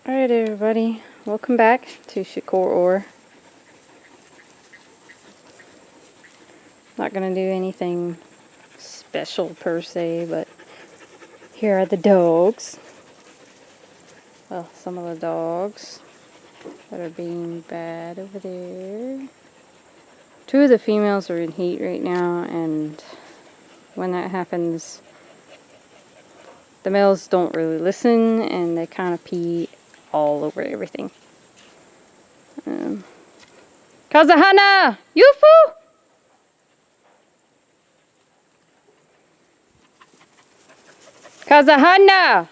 Alright everybody, welcome back to Shakur. Not gonna do anything special per se, but here are the dogs. Well, some of the dogs that are being bad over there. Two of the females are in heat right now, and when that happens, the males don't really listen and they kind of pee all over everything. Kazahana! Yufu! Kazahana!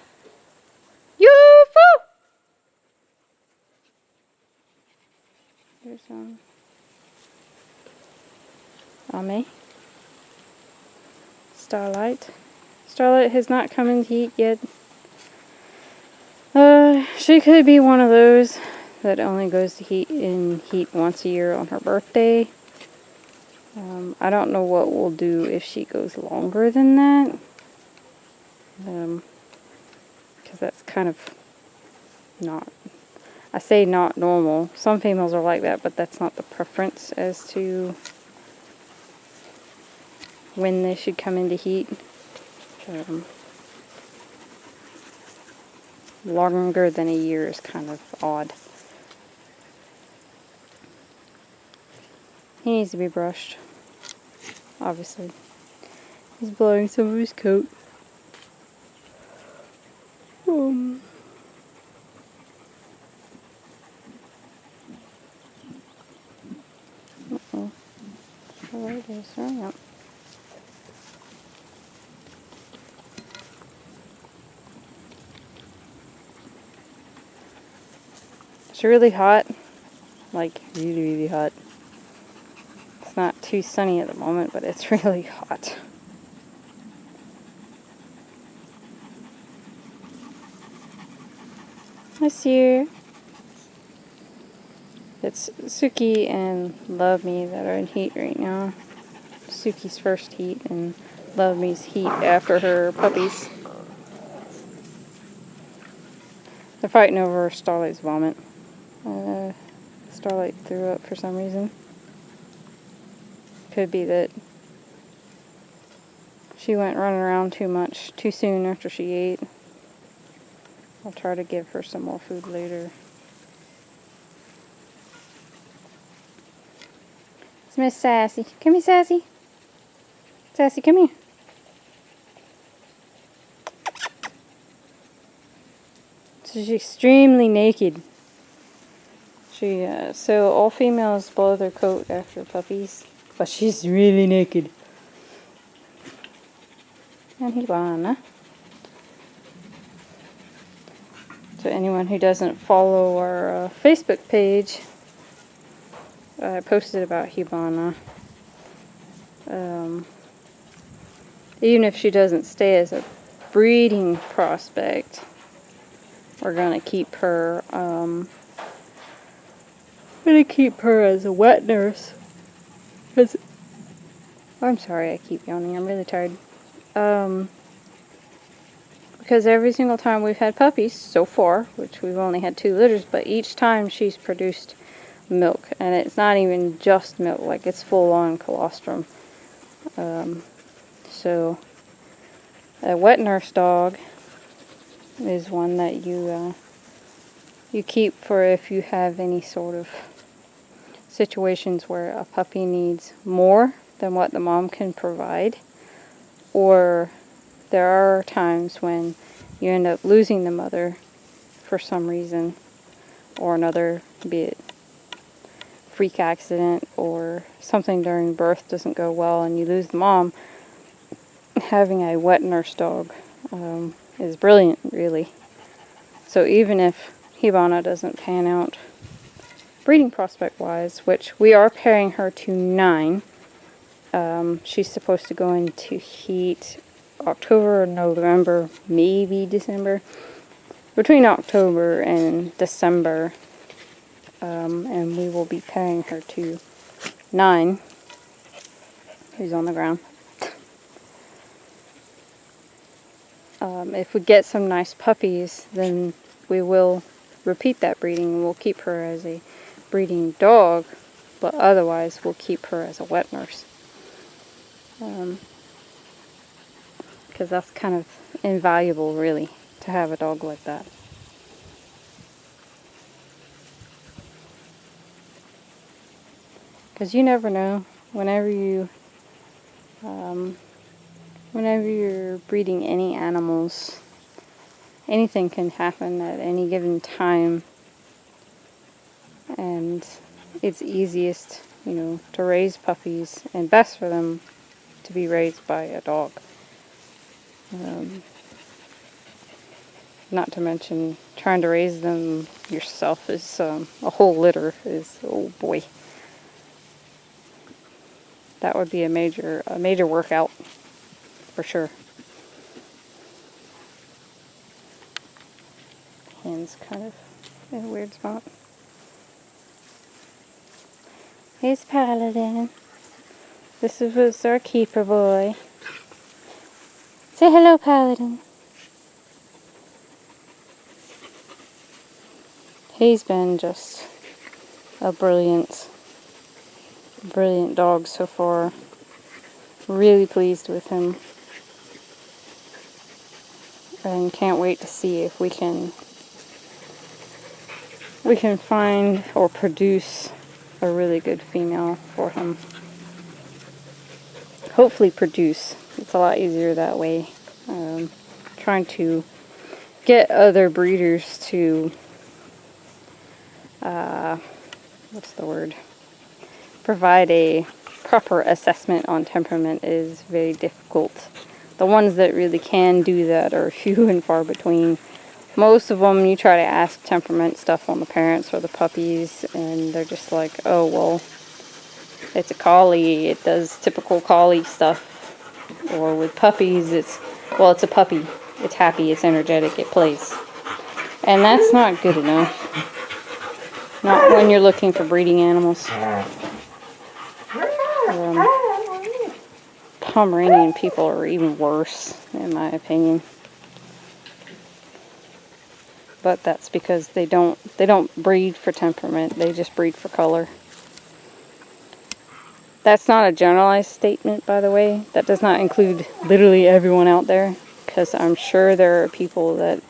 Yufu! There's Ame. Starlight. Starlight has not come in heat yet. She could be one of those that only goes to heat once a year on her birthday. I don't know what we'll do if she goes longer than that. Because that's kind of not, I say not normal. Some females are like that, but that's not the preference as to when they should come into heat. Longer than a year is kind of odd. He needs to be brushed, obviously. He's blowing some of his coat. Uh-oh. There it is. Hurry up. It's really hot. Like, really, really hot. It's not too sunny at the moment, but it's really hot. Hi, Sue. It's Suki and Love Me that are in heat right now. Suki's first heat and Love Me's heat after her puppies. They're fighting over Starlight's vomit. Starlight threw up for some reason. Could be that she went running around too much too soon after she ate. I'll try to give her some more food later. It's Miss Sassy. Come here, Sassy. Sassy, come here. She's extremely naked. So all females blow their coat after puppies, but she's really naked. And Hibana. To anyone who doesn't follow our Facebook page, I posted about Hibana. Even if she doesn't stay as a breeding prospect, we're gonna keep her. As a wet nurse. I'm sorry, I keep yawning. I'm really tired. Because every single time we've had puppies so far, which we've only had 2 litters, but each time she's produced milk, and it's not even just milk, like it's full-on colostrum. So a wet nurse dog is one that you keep for if you have any sort of situations where a puppy needs more than what the mom can provide, or there are times when you end up losing the mother for some reason or another, be it freak accident or something during birth doesn't go well and you lose the mom. Having a wet nurse dog is brilliant, really. So even if Hibana doesn't pan out breeding prospect wise, which we are pairing her to 9, she's supposed to go into heat October or November, maybe December. Between October and December, and we will be pairing her to 9, who's on the ground. If we get some nice puppies, then we will repeat that breeding, and we'll keep her as a breeding dog, but otherwise we'll keep her as a wet nurse. Because that's kind of invaluable, really, to have a dog like that. Because you never know, whenever you're breeding any animals, anything can happen at any given time, and it's easiest, to raise puppies and best for them to be raised by a dog. Not to mention trying to raise them yourself is a whole litter is, oh boy, that would be a major workout for sure. Hand's kind of in a weird spot. Here's Paladin. This was our keeper boy. Say hello, Paladin. He's been just a brilliant dog so far. Really pleased with him. And can't wait to see if we can find or produce a really good female for him. Hopefully produce. It's a lot easier that way. Trying to get other breeders to provide a proper assessment on temperament is very difficult. The ones that really can do that are few and far between. Most of them, you try to ask temperament stuff on the parents or the puppies, and they're just like, oh, well, it's a collie, it does typical collie stuff. Or with puppies, it's a puppy. It's happy, it's energetic, it plays. And that's not good enough. Not when you're looking for breeding animals. Pomeranian people are even worse, in my opinion. But that's because they don't breed for temperament, they just breed for color. That's not a generalized statement, by the way. That does not include literally everyone out there, because I'm sure there are people that,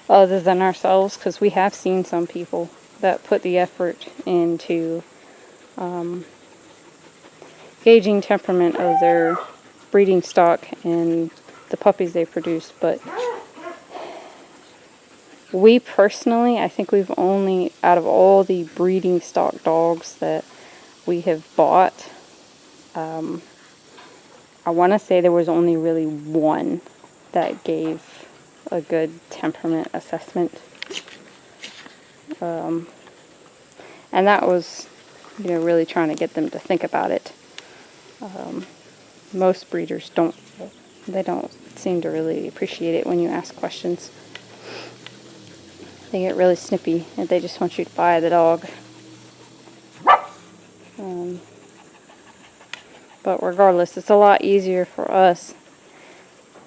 other than ourselves, because we have seen some people that put the effort into gauging temperament of their breeding stock and the puppies they produce. But we personally, I think we've only, out of all the breeding stock dogs that we have bought, I want to say there was only really one that gave a good temperament assessment. And that was, really trying to get them to think about it. Most breeders don't seem to really appreciate it when you ask questions. They get really snippy and they just want you to buy the dog. But regardless, it's a lot easier for us,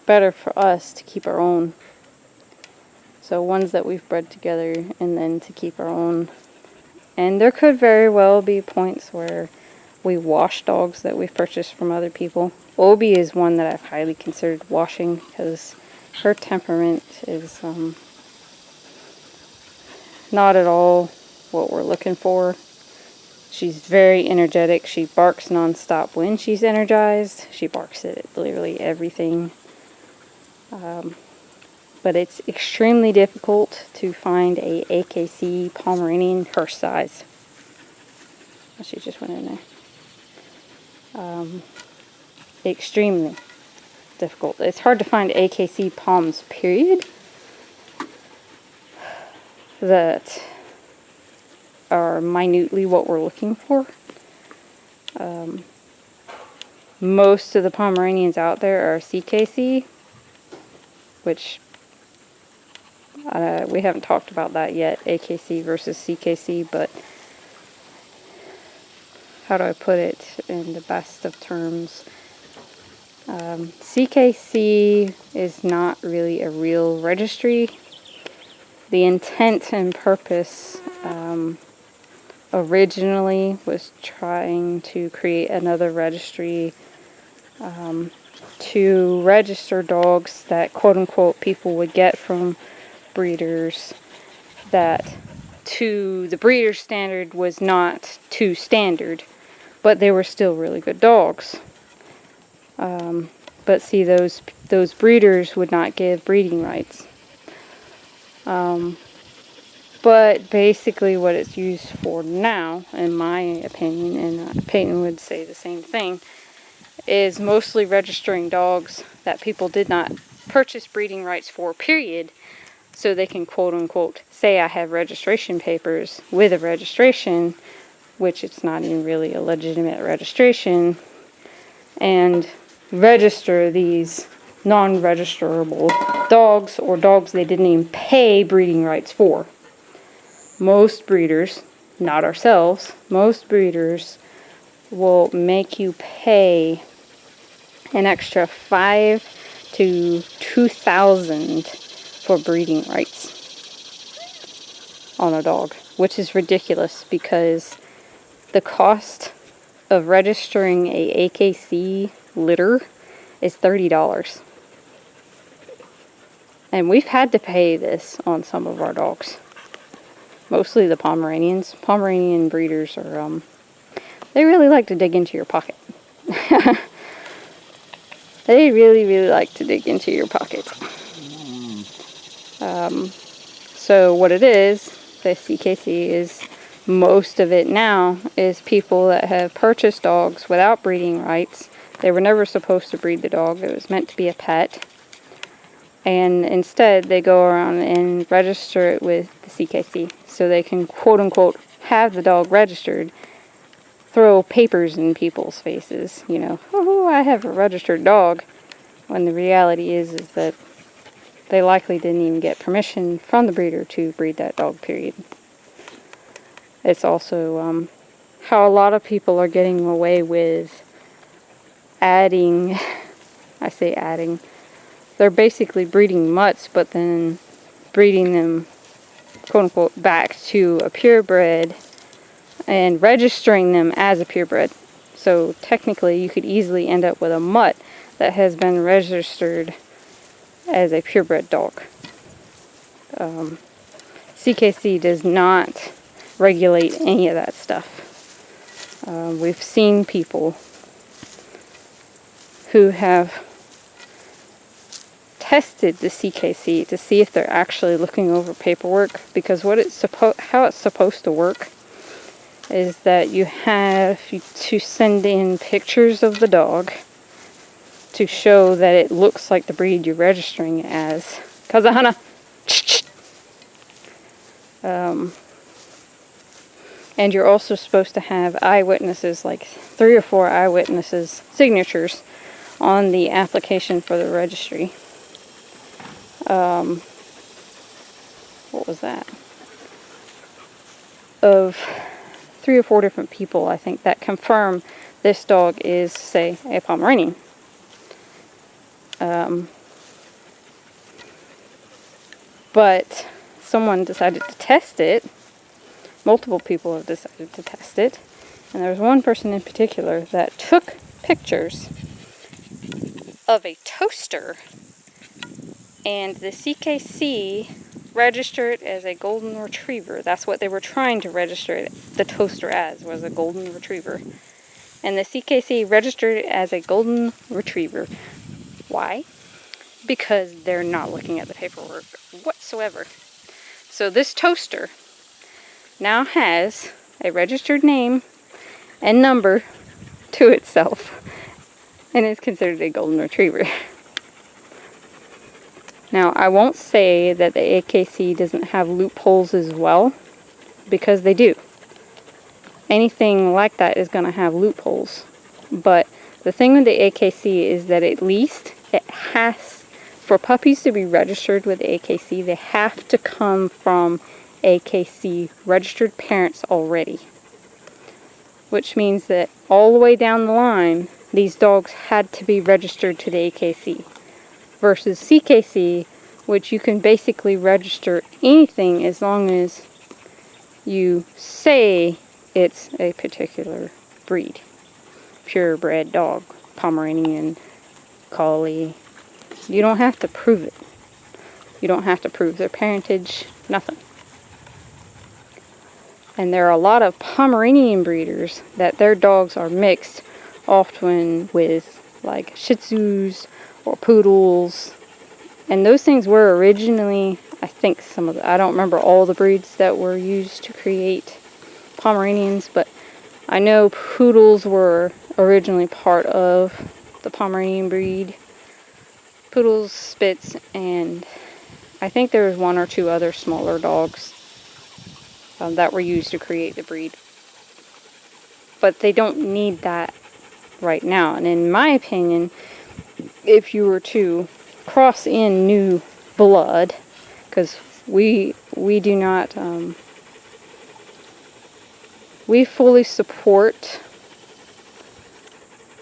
better for us to keep our own. So ones that we've bred together and then to keep our own. And there could very well be points where we wash dogs that we've purchased from other people. Obi is one that I've highly considered washing because her temperament is not at all what we're looking for. She's very energetic. She barks nonstop when she's energized. She barks at literally everything. But it's extremely difficult to find a AKC Pomeranian her size. Oh, she just went in there. Extremely difficult. It's hard to find AKC Poms, period, that are minutely what we're looking for. Most of the Pomeranians out there are CKC, which we haven't talked about that yet, AKC versus CKC, but how do I put it in the best of terms? CKC is not really a real registry. The intent and purpose originally was trying to create another registry to register dogs that quote-unquote people would get from breeders that to the breeder's standard was not too standard, but they were still really good dogs. But see, those breeders would not give breeding rights. But basically what it's used for now, in my opinion, and Peyton would say the same thing, is mostly registering dogs that people did not purchase breeding rights for, period, so they can quote-unquote say I have registration papers with a registration, which it's not even really a legitimate registration, and register these non-registerable dogs, or dogs they didn't even pay breeding rights for. Most breeders, not ourselves, most breeders will make you pay an extra $5,000 to $2,000 for breeding rights on a dog, which is ridiculous because the cost of registering a AKC litter is $30. And we've had to pay this on some of our dogs. Mostly the Pomeranians. Pomeranian breeders are, they really like to dig into your pocket. They really, really like to dig into your pocket. So what it is, the CKC is, most of it now is people that have purchased dogs without breeding rights. They were never supposed to breed the dog. It was meant to be a pet. And instead they go around and register it with the CKC so they can quote-unquote have the dog registered, throw papers in people's faces, you know, oh, I have a registered dog, when the reality is that they likely didn't even get permission from the breeder to breed that dog, period. It's also how a lot of people are getting away with adding, I say adding, they're basically breeding mutts, but then breeding them, quote-unquote, back to a purebred and registering them as a purebred. So technically you could easily end up with a mutt that has been registered as a purebred dog. CKC does not regulate any of that stuff. We've seen people who have tested the CKC to see if they're actually looking over paperwork, because how it's supposed to work is that you have to send in pictures of the dog to show that it looks like the breed you're registering as. Kazahana! And you're also supposed to have eyewitnesses, like 3 or 4 eyewitnesses' signatures on the application for the registry. What was that? Of 3 or 4 different people, I think, that confirm this dog is, say, a Pomeranian. But someone decided to test it. Multiple people have decided to test it. And there was one person in particular that took pictures of a toaster, and the CKC registered as a golden retriever. That's what they were trying to register the toaster as, was a golden retriever. And the CKC registered it as a golden retriever. Why? Because they're not looking at the paperwork whatsoever. So this toaster now has a registered name and number to itself, and is considered a golden retriever. Now, I won't say that the AKC doesn't have loopholes as well, because they do. Anything like that is going to have loopholes. But the thing with the AKC is that at least it has, for puppies to be registered with the AKC, they have to come from AKC registered parents already. Which means that all the way down the line, these dogs had to be registered to the AKC. Versus CKC, which you can basically register anything as long as you say it's a particular breed. Purebred dog, Pomeranian, Collie. You don't have to prove it. You don't have to prove their parentage, nothing. And there are a lot of Pomeranian breeders that their dogs are mixed often with like Shih Tzus or Poodles. And those things were originally, I think I don't remember all the breeds that were used to create Pomeranians, but I know Poodles were originally part of the Pomeranian breed. Poodles, Spitz, and I think there was one or two other smaller dogs that were used to create the breed. But they don't need that right now. And in my opinion, if you were to cross in new blood, because we do not, we fully support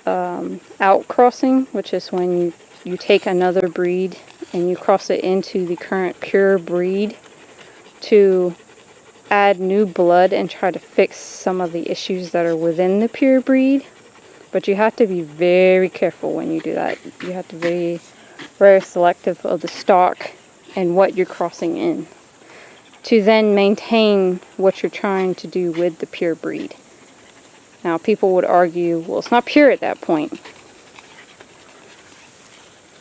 outcrossing, which is when you take another breed and you cross it into the current pure breed to add new blood and try to fix some of the issues that are within the pure breed. But you have to be very careful when you do that. You have to be very selective of the stock and what you're crossing in to then maintain what you're trying to do with the pure breed. Now, people would argue, well, it's not pure at that point.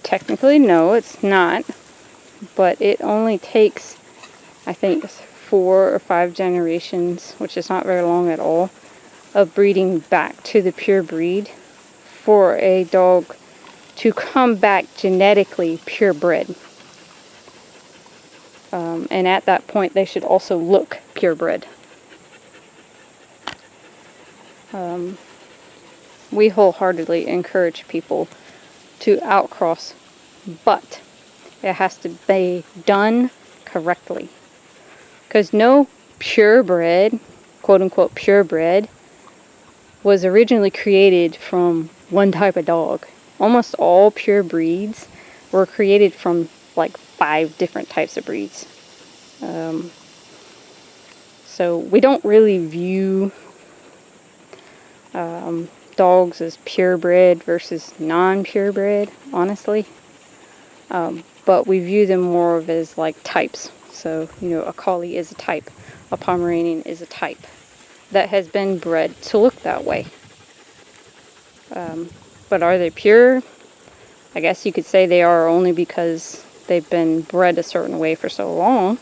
Technically, no, it's not. But it only takes, I think, 4 or 5 generations, which is not very long at all, of breeding back to the pure breed for a dog to come back genetically purebred. And at that point, they should also look purebred. We wholeheartedly encourage people to outcross, but it has to be done correctly. Because no purebred, quote unquote purebred, was originally created from one type of dog. Almost all pure breeds were created from like 5 different types of breeds. So we don't really view dogs as purebred versus non-purebred, honestly. But we view them more of as like types. So, a Collie is a type. A Pomeranian is a type that has been bred to look that way. But are they pure? I guess you could say they are, only because they've been bred a certain way for so long.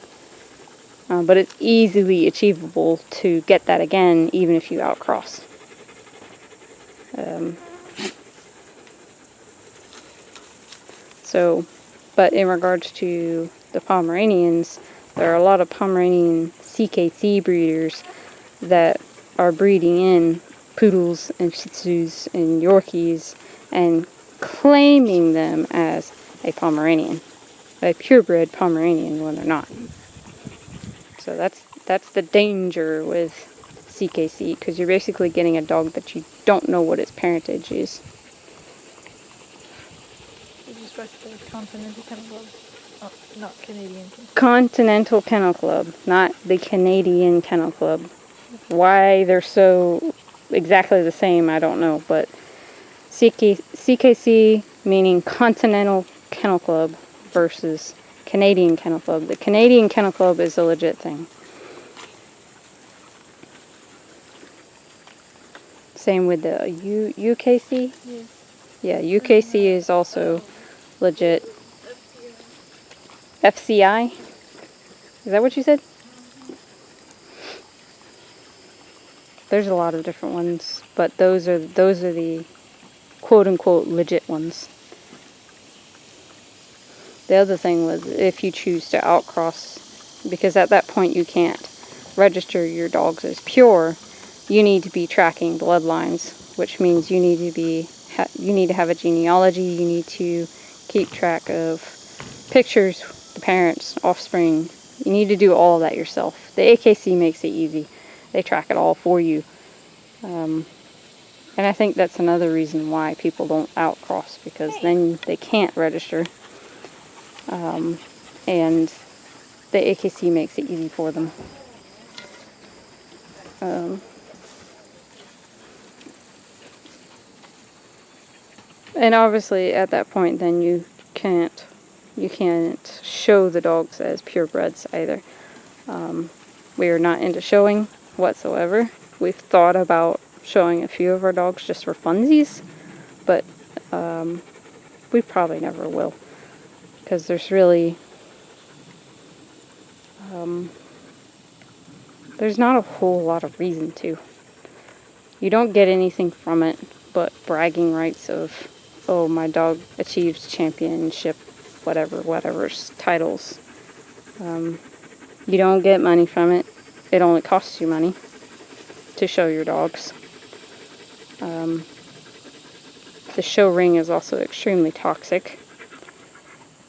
But it's easily achievable to get that again, even if you outcross. But in regards to the Pomeranians, there are a lot of Pomeranian CKC breeders that are breeding in Poodles and Shih Tzus and Yorkies and claiming them as a Pomeranian, a purebred Pomeranian, when they're not. So that's the danger with CKC, because you're basically getting a dog that you don't know what its parentage is. Is this back to the Continental Kennel Club? Oh, not Canadian. Continental Kennel Club, not the Canadian Kennel Club. Why they're so exactly the same, I don't know, but CKC meaning Continental Kennel Club versus Canadian Kennel Club. The Canadian Kennel Club is a legit thing. Same with the UKC? Yes. Yeah, UKC is also legit. FCI? Is that what you said? There's a lot of different ones, but those are the quote-unquote legit ones. The other thing was, if you choose to outcross, because at that point you can't register your dogs as pure, you need to be tracking bloodlines, which means you need to have a genealogy. You need to keep track of pictures, the parents, offspring. You need to do all of that yourself. The AKC makes it easy. They track it all for you. And I think that's another reason why people don't outcross, because then they can't register. And the AKC makes it easy for them. And obviously at that point then you can't show the dogs as purebreds either. We are not into showing whatsoever. We've thought about showing a few of our dogs just for funsies, but we probably never will, because there's really there's not a whole lot of reason to. You don't get anything from it but bragging rights of, oh, my dog achieved championship whatever titles. You don't get money from it. It only costs you money to show your dogs. The show ring is also extremely toxic,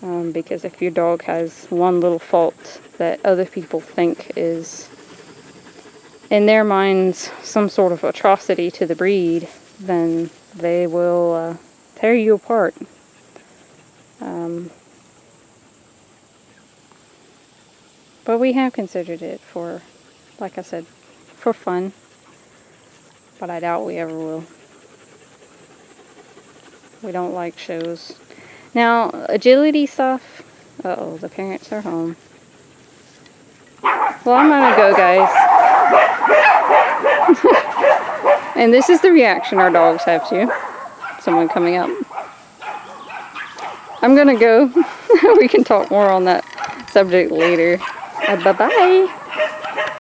because if your dog has one little fault that other people think is, in their minds, some sort of atrocity to the breed, then they will tear you apart. But we have considered it for, like I said, for fun. But I doubt we ever will. We don't like shows. Now, agility stuff. Uh-oh, the parents are home. Well, I'm gonna go, guys. And this is the reaction our dogs have to someone coming up. I'm gonna go. We can talk more on that subject later. Bye-bye.